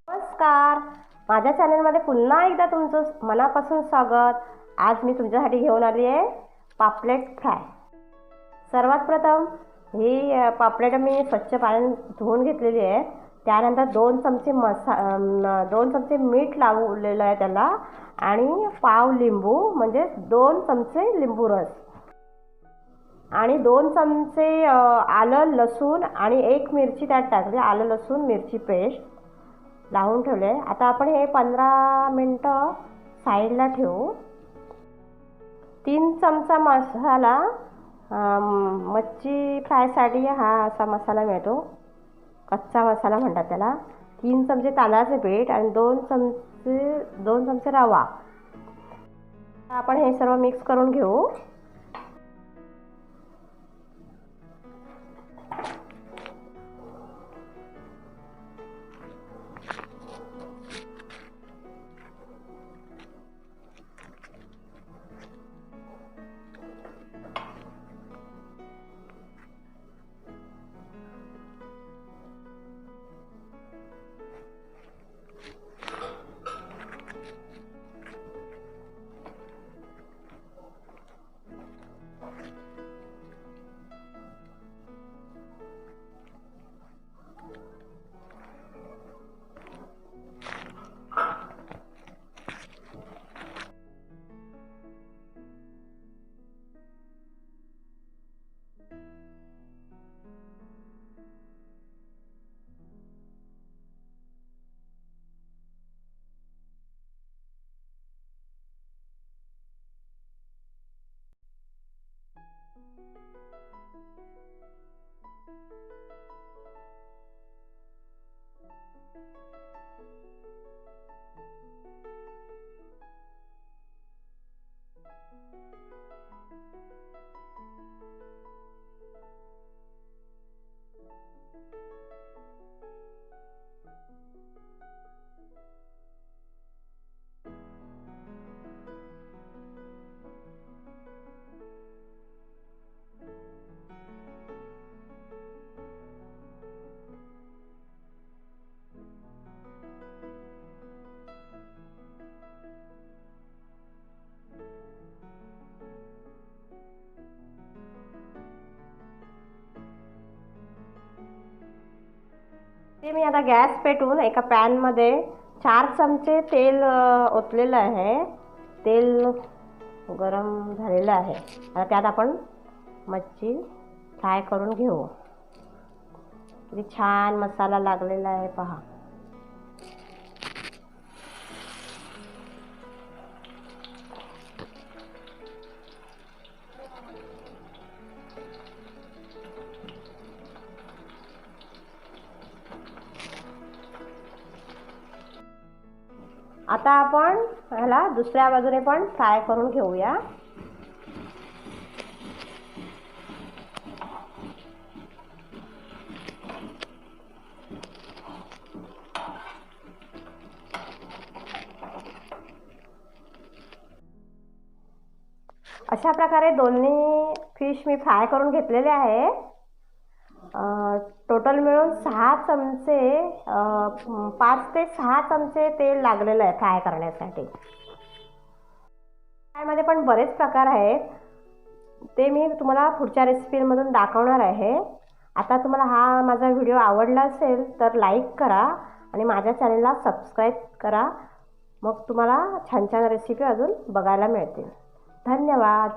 नमस्कार, माझ्या चॅनलमध्ये पुन्हा एकदा तुमचं मनापासून स्वागत। आज मी तुमच्यासाठी घेऊन आली आहे पापलेट फ्राय। सर्वात प्रथम ही पापलेट मी स्वच्छ पाण्याने धुवून घेतलेली आहे। त्यानंतर 2 चमचे मीठ लावलेलं आहे त्याला आणि पाव लिंबू म्हणजे 2 चमचे लिंबू रस आणि 2 चमचे आलं लसूण आणि 1 मिरची त्यात टाकली। आलं लसूण मिरची पेस्ट लावून ठेवले। आता आपण हे 15 मिनिटं साईडला ठेवू। 3 चमचा मसाला, मच्छी फ्रायसाठी हा असा मसाला मिळतो, कच्चा मसाला म्हणतात त्याला। 3 चमचे तांदळाचे पीठ आणि 2 चमचे रवा। आपण हे सर्व मिक्स करून घेऊ। ते मी आता गॅस पेटवून एका पॅन मध्ये 4 चमचे तेल ओतलेलं आहे। तेल गरम झालेलं आहे। आता त्यात आपण मच्छी फ्राय करून घेऊ। किती छान मसाला लागलेला आहे पहा। आता आपण ह्याला दुसऱ्या बाजूने पण फ्राय करून घेऊया। अशा प्रकारे दोन्ही फिश मी फ्राय करून घेतलेले आहे। टोटल मिळून 6 चमचे 5 ते 6 चमचे तेल लागलेलं आहे फ्राय करण्यासाठी। फ्रायमध्ये पण बरेच प्रकार आहेत, ते मी तुम्हाला पुढच्या रेसिपीमधून दाखवणार आहे। आता तुम्हाला हा माझा व्हिडिओ आवडला असेल तर लाईक करा आणि माझ्या चॅनलला सबस्क्राईब करा। मग तुम्हाला छान छान रेसिपी अजून बघायला मिळतील। धन्यवाद।